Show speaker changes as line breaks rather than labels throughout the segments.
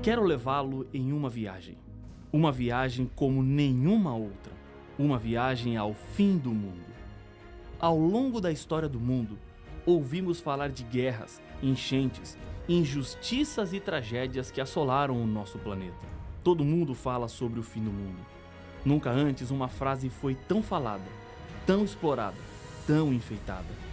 Quero levá-lo em uma viagem como nenhuma outra, uma viagem ao fim do mundo. Ao longo da história do mundo, ouvimos falar de guerras, enchentes, injustiças e tragédias que assolaram o nosso planeta. Todo mundo fala sobre o fim do mundo. Nunca antes uma frase foi tão falada, tão explorada, tão enfeitada.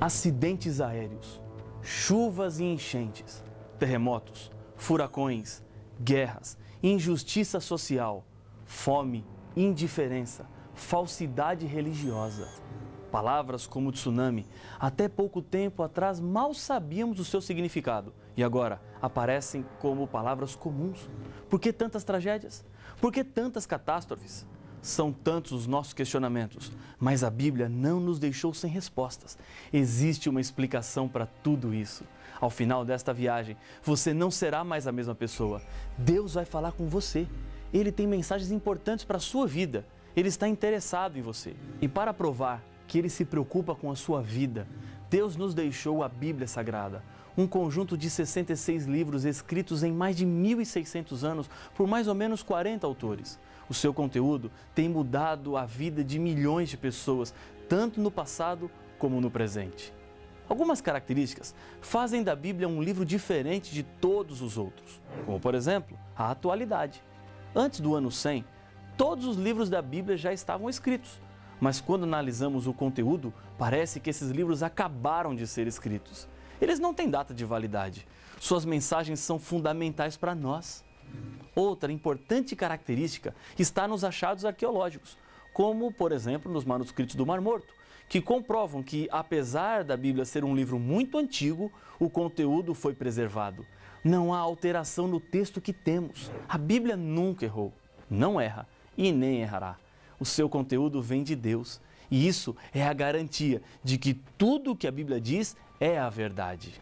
Acidentes aéreos, chuvas e enchentes, terremotos, furacões, guerras, injustiça social, fome, indiferença, falsidade religiosa. Palavras como tsunami, até pouco tempo atrás mal sabíamos o seu significado e agora aparecem como palavras comuns. Por que tantas tragédias? Por que tantas catástrofes? São tantos os nossos questionamentos, mas a Bíblia não nos deixou sem respostas. Existe uma explicação para tudo isso. Ao final desta viagem, você não será mais a mesma pessoa. Deus vai falar com você. Ele tem mensagens importantes para a sua vida. Ele está interessado em você. E para provar que Ele se preocupa com a sua vida, Deus nos deixou a Bíblia Sagrada, um conjunto de 66 livros escritos em mais de 1.600 anos por mais ou menos 40 autores. O seu conteúdo tem mudado a vida de milhões de pessoas, tanto no passado como no presente. Algumas características fazem da Bíblia um livro diferente de todos os outros, como por exemplo, a atualidade. Antes do ano 100, todos os livros da Bíblia já estavam escritos, mas quando analisamos o conteúdo, parece que esses livros acabaram de ser escritos. Eles não têm data de validade. Suas mensagens são fundamentais para nós. Outra importante característica está nos achados arqueológicos, como, por exemplo, nos manuscritos do Mar Morto, que comprovam que, apesar da Bíblia ser um livro muito antigo, o conteúdo foi preservado. Não há alteração no texto que temos. A Bíblia nunca errou, não erra e nem errará. O seu conteúdo vem de Deus e isso é a garantia de que tudo o que a Bíblia diz é a verdade.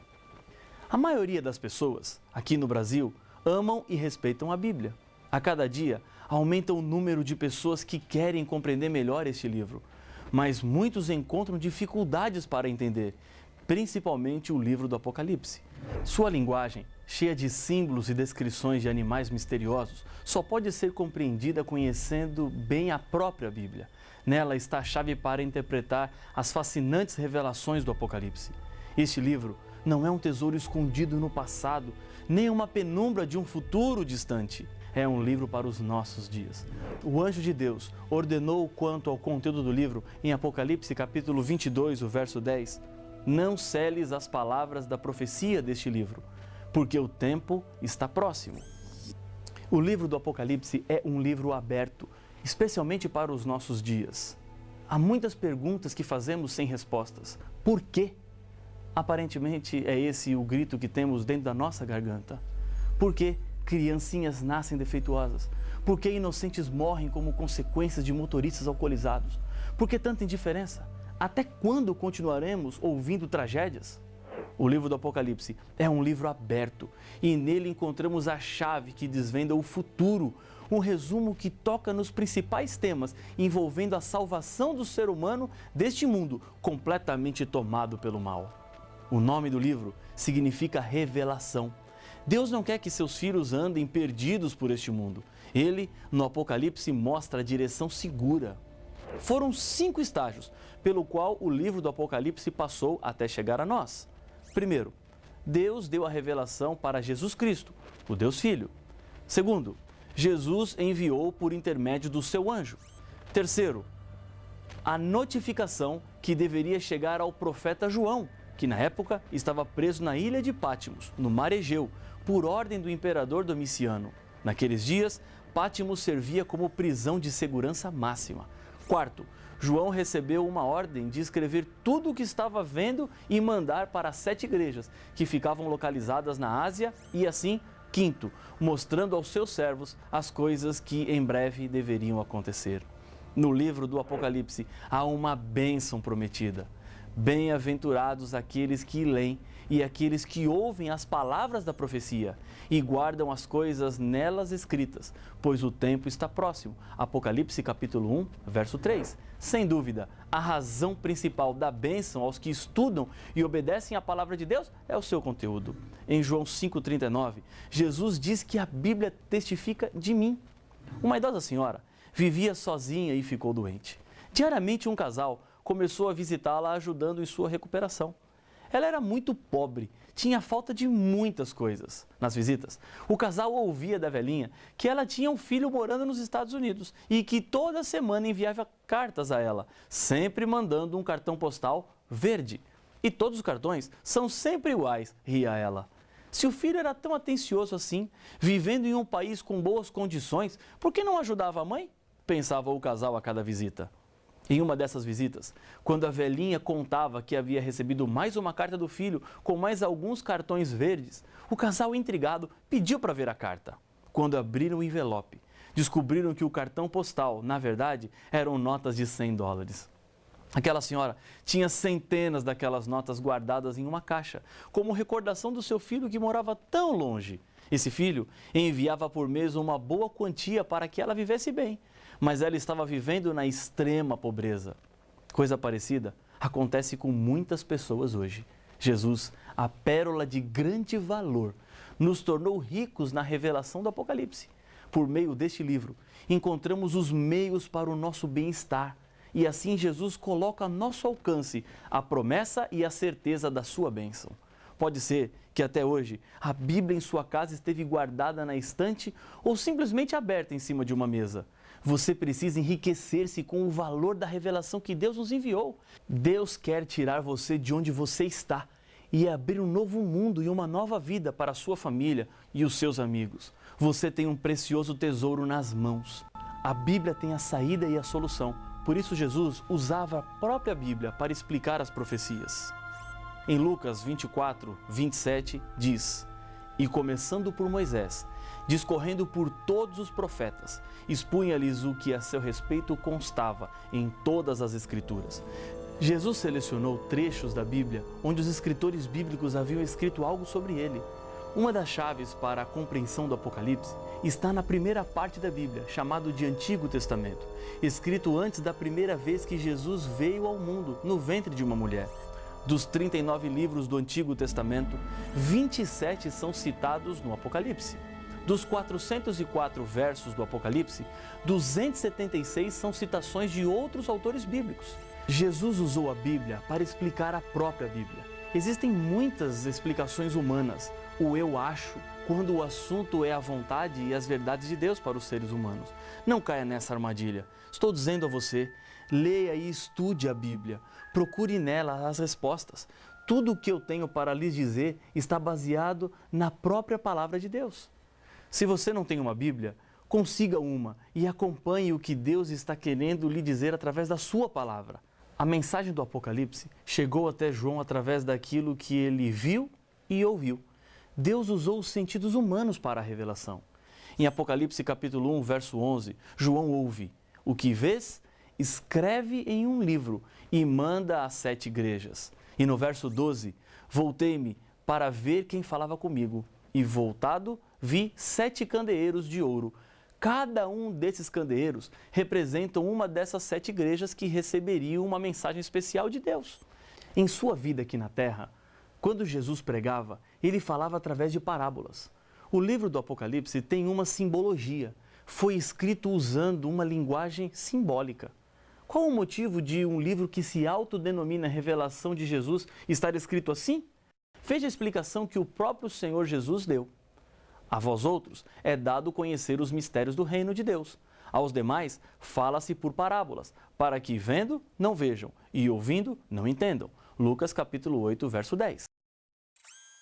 A maioria das pessoas, aqui no Brasil, amam e respeitam a Bíblia. A cada dia, aumenta o número de pessoas que querem compreender melhor este livro, mas muitos encontram dificuldades para entender, principalmente o livro do Apocalipse. Sua linguagem, cheia de símbolos e descrições de animais misteriosos, só pode ser compreendida conhecendo bem a própria Bíblia. Nela está a chave para interpretar as fascinantes revelações do Apocalipse. Este livro não é um tesouro escondido no passado, nem uma penumbra de um futuro distante. É um livro para os nossos dias. O anjo de Deus ordenou quanto ao conteúdo do livro em Apocalipse capítulo 22, o verso 10. Não seles as palavras da profecia deste livro, porque o tempo está próximo. O livro do Apocalipse é um livro aberto, especialmente para os nossos dias. Há muitas perguntas que fazemos sem respostas. Por quê? Aparentemente é esse o grito que temos dentro da nossa garganta. Por que criancinhas nascem defeituosas? Por que inocentes morrem como consequências de motoristas alcoolizados? Por que tanta indiferença? Até quando continuaremos ouvindo tragédias? O livro do Apocalipse é um livro aberto e nele encontramos a chave que desvenda o futuro, um resumo que toca nos principais temas envolvendo a salvação do ser humano deste mundo completamente tomado pelo mal. O nome do livro significa revelação. Deus não quer que seus filhos andem perdidos por este mundo. Ele, no Apocalipse, mostra a direção segura. Foram 5 estágios pelo qual o livro do Apocalipse passou até chegar a nós. Primeiro, Deus deu a revelação para Jesus Cristo, o Deus Filho. Segundo, Jesus enviou por intermédio do seu anjo. Terceiro, a notificação que deveria chegar ao profeta João, que na época estava preso na ilha de Pátimos, no mar Egeu, por ordem do imperador Domiciano. Naqueles dias, Pátimos servia como prisão de segurança máxima. Quarto, João recebeu uma ordem de escrever tudo o que estava vendo e mandar para as 7 igrejas, que ficavam localizadas na Ásia e assim, quinto, mostrando aos seus servos as coisas que em breve deveriam acontecer. No livro do Apocalipse há uma bênção prometida. Bem-aventurados aqueles que leem e aqueles que ouvem as palavras da profecia e guardam as coisas nelas escritas, pois o tempo está próximo. Apocalipse capítulo 1, verso 3. Sem dúvida, a razão principal da bênção aos que estudam e obedecem à palavra de Deus é o seu conteúdo. Em João 5,39, Jesus diz que a Bíblia testifica de mim. Uma idosa senhora vivia sozinha e ficou doente. Diariamente, um casal começou a visitá-la, ajudando em sua recuperação. Ela era muito pobre, tinha falta de muitas coisas. Nas visitas, o casal ouvia da velhinha que ela tinha um filho morando nos Estados Unidos e que toda semana enviava cartas a ela, sempre mandando um cartão postal verde. E todos os cartões são sempre iguais, ria ela. Se o filho era tão atencioso assim, vivendo em um país com boas condições, por que não ajudava a mãe? Pensava o casal a cada visita. Em uma dessas visitas, quando a velhinha contava que havia recebido mais uma carta do filho com mais alguns cartões verdes, o casal intrigado pediu para ver a carta. Quando abriram o envelope, descobriram que o cartão postal, na verdade, eram notas de $100. Aquela senhora tinha centenas daquelas notas guardadas em uma caixa, como recordação do seu filho que morava tão longe. Esse filho enviava por mês uma boa quantia para que ela vivesse bem, mas ela estava vivendo na extrema pobreza. Coisa parecida acontece com muitas pessoas hoje. Jesus, a pérola de grande valor, nos tornou ricos na revelação do Apocalipse. Por meio deste livro, encontramos os meios para o nosso bem-estar. E assim Jesus coloca a nosso alcance a promessa e a certeza da sua bênção. Pode ser que até hoje a Bíblia em sua casa esteve guardada na estante ou simplesmente aberta em cima de uma mesa. Você precisa enriquecer-se com o valor da revelação que Deus nos enviou. Deus quer tirar você de onde você está e abrir um novo mundo e uma nova vida para a sua família e os seus amigos. Você tem um precioso tesouro nas mãos. A Bíblia tem a saída e a solução. Por isso Jesus usava a própria Bíblia para explicar as profecias. Em Lucas 24, 27 diz: E começando por Moisés, discorrendo por todos os profetas, expunha-lhes o que a seu respeito constava em todas as Escrituras. Jesus selecionou trechos da Bíblia onde os escritores bíblicos haviam escrito algo sobre ele. Uma das chaves para a compreensão do Apocalipse está na primeira parte da Bíblia, chamado de Antigo Testamento, escrito antes da primeira vez que Jesus veio ao mundo, no ventre de uma mulher. Dos 39 livros do Antigo Testamento, 27 são citados no Apocalipse. Dos 404 versos do Apocalipse, 276 são citações de outros autores bíblicos. Jesus usou a Bíblia para explicar a própria Bíblia. Existem muitas explicações humanas, o eu acho, quando o assunto é a vontade e as verdades de Deus para os seres humanos. Não caia nessa armadilha. Estou dizendo a você, leia e estude a Bíblia. Procure nela as respostas. Tudo o que eu tenho para lhes dizer está baseado na própria palavra de Deus. Se você não tem uma Bíblia, consiga uma e acompanhe o que Deus está querendo lhe dizer através da sua palavra. A mensagem do Apocalipse chegou até João através daquilo que ele viu e ouviu. Deus usou os sentidos humanos para a revelação. Em Apocalipse capítulo 1, verso 11, João ouve: O que vês, escreve em um livro e manda às 7 igrejas. E no verso 12, voltei-me para ver quem falava comigo. E voltado, vi 7 candeeiros de ouro. Cada um desses candeeiros representam uma dessas 7 igrejas que receberiam uma mensagem especial de Deus. Em sua vida aqui na terra, quando Jesus pregava, ele falava através de parábolas. O livro do Apocalipse tem uma simbologia. Foi escrito usando uma linguagem simbólica. Qual o motivo de um livro que se autodenomina Revelação de Jesus estar escrito assim? Veja a explicação que o próprio Senhor Jesus deu. A vós outros é dado conhecer os mistérios do reino de Deus. Aos demais fala-se por parábolas, para que vendo, não vejam, e ouvindo, não entendam. Lucas capítulo 8, verso 10.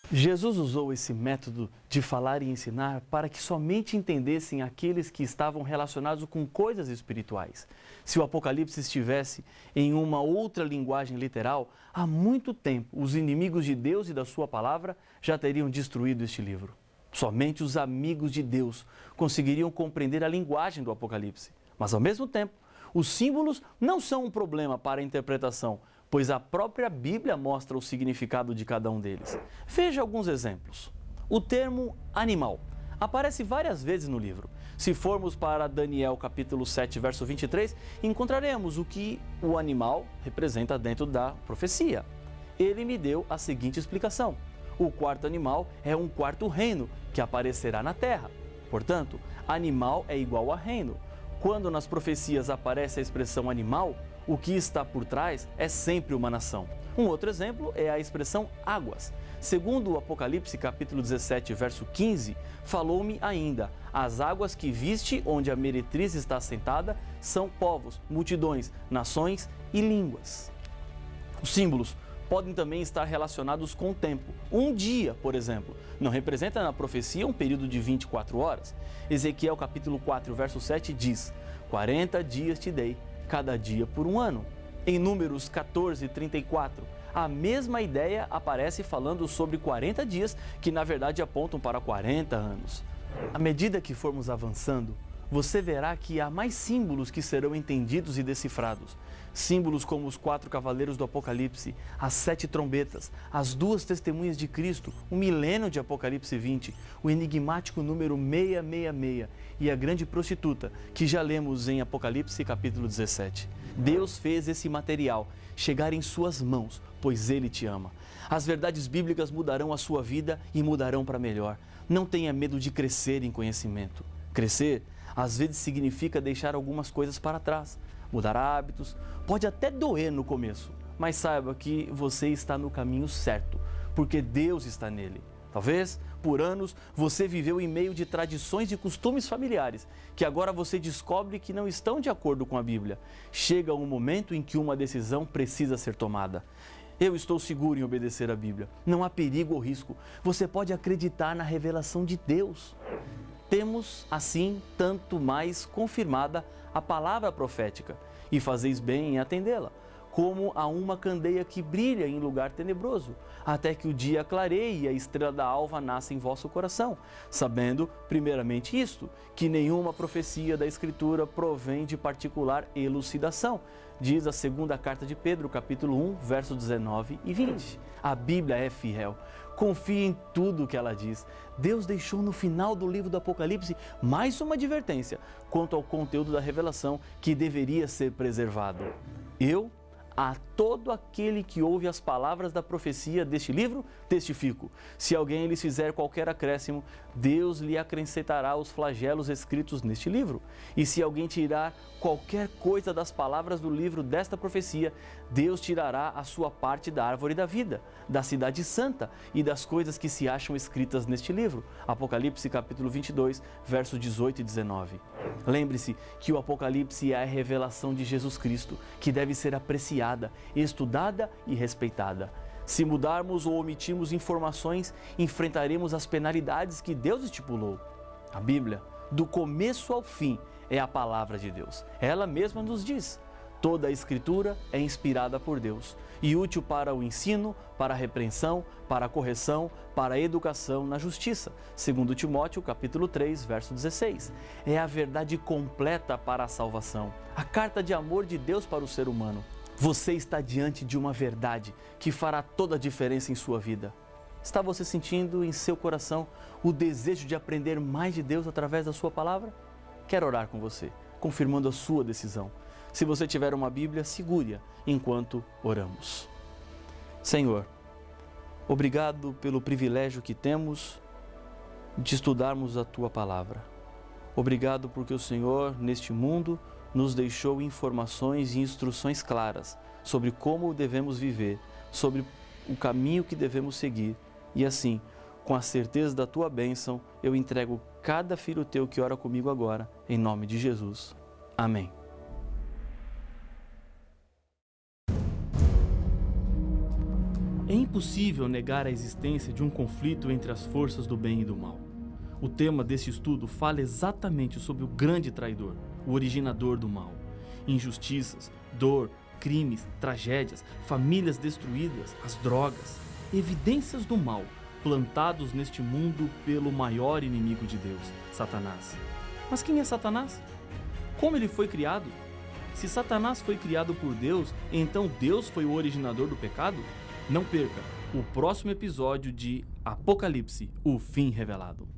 Jesus usou esse método de falar e ensinar para que somente entendessem aqueles que estavam relacionados com coisas espirituais. Se o Apocalipse estivesse em uma outra linguagem literal, há muito tempo os inimigos de Deus e da sua palavra já teriam destruído este livro. Somente os amigos de Deus conseguiriam compreender a linguagem do Apocalipse. Mas, ao mesmo tempo, Os símbolos não são um problema para a interpretação, pois a própria Bíblia mostra o significado de cada um deles. Veja alguns exemplos. O termo animal aparece várias vezes no livro. Se formos para Daniel capítulo 7, verso 23, encontraremos o que o animal representa dentro da profecia. Ele me deu a seguinte explicação: o quarto animal é um quarto reino que aparecerá na terra. Portanto, animal é igual a reino. Quando nas profecias aparece a expressão animal, o que está por trás é sempre uma nação. Um outro exemplo é a expressão águas. Segundo o Apocalipse capítulo 17, verso 15, falou-me ainda: as águas que viste onde a meretriz está assentada são povos, multidões, nações e línguas. Os símbolos podem também estar relacionados com o tempo. Um dia, por exemplo, não representa na profecia um período de 24 horas. Ezequiel capítulo 4, verso 7 diz: 40 dias te dei, cada dia por um ano. Em Números 14, 34, a mesma ideia aparece falando sobre 40 dias, que na verdade apontam para 40 anos. À medida que formos avançando, você verá que há mais símbolos que serão entendidos e decifrados. Símbolos como os 4 cavaleiros do Apocalipse, as 7 trombetas, as 2 testemunhas de Cristo, o milênio de Apocalipse 20, o enigmático número 666 e a grande prostituta, que já lemos em Apocalipse capítulo 17. Deus fez esse material chegar em suas mãos, pois Ele te ama. As verdades bíblicas mudarão a sua vida e mudarão para melhor. Não tenha medo de crescer em conhecimento. Crescer, às vezes, significa deixar algumas coisas para trás, mudar hábitos, pode até doer no começo, mas saiba que você está no caminho certo, porque Deus está nele. Talvez, por anos, você viveu em meio de tradições e costumes familiares, que agora você descobre que não estão de acordo com a Bíblia. Chega um momento em que uma decisão precisa ser tomada. Eu estou seguro em obedecer a Bíblia. Não há perigo ou risco. Você pode acreditar na revelação de Deus. Temos, assim, tanto mais confirmada a palavra profética, e fazeis bem em atendê-la, como a uma candeia que brilha em lugar tenebroso, até que o dia clareie e a estrela da alva nasça em vosso coração, sabendo, primeiramente isto, que nenhuma profecia da Escritura provém de particular elucidação, diz a segunda carta de Pedro, capítulo 1, versos 19 e 20. A Bíblia é fiel. Confie em tudo o que ela diz. Deus deixou no final do livro do Apocalipse mais uma advertência quanto ao conteúdo da revelação que deveria ser preservado. A todo aquele que ouve as palavras da profecia deste livro, testifico: se alguém lhes fizer qualquer acréscimo, Deus lhe acrescentará os flagelos escritos neste livro. E se alguém tirar qualquer coisa das palavras do livro desta profecia, Deus tirará a sua parte da árvore da vida, da cidade santa e das coisas que se acham escritas neste livro. Apocalipse capítulo 22, versos 18 e 19. Lembre-se que o Apocalipse é a revelação de Jesus Cristo, que deve ser apreciada, estudada e respeitada. Se mudarmos ou omitirmos informações, enfrentaremos as penalidades que Deus estipulou. A Bíblia, do começo ao fim, é a palavra de Deus. Ela mesma nos diz: toda a Escritura é inspirada por Deus e útil para o ensino, para a repreensão, para a correção, para a educação na justiça. Segundo Timóteo, capítulo 3, verso 16. É a verdade completa para a salvação, a carta de amor de Deus para o ser humano. Você está diante de uma verdade que fará toda a diferença em sua vida. Está você sentindo em seu coração o desejo de aprender mais de Deus através da sua palavra? Quero orar com você, confirmando a sua decisão. Se você tiver uma Bíblia, segure-a enquanto oramos. Senhor, obrigado pelo privilégio que temos de estudarmos a Tua Palavra. Obrigado porque o Senhor, neste mundo, nos deixou informações e instruções claras sobre como devemos viver, sobre o caminho que devemos seguir. E assim, com a certeza da Tua bênção, eu entrego cada filho Teu que ora comigo agora, em nome de Jesus. Amém. É impossível negar a existência de um conflito entre as forças do bem e do mal. O tema desse estudo fala exatamente sobre o grande traidor, o originador do mal. Injustiças, dor, crimes, tragédias, famílias destruídas, as drogas, evidências do mal plantados neste mundo pelo maior inimigo de Deus, Satanás. Mas quem é Satanás? Como ele foi criado? Se Satanás foi criado por Deus, então Deus foi o originador do pecado? Não perca o próximo episódio de Apocalipse, o fim revelado.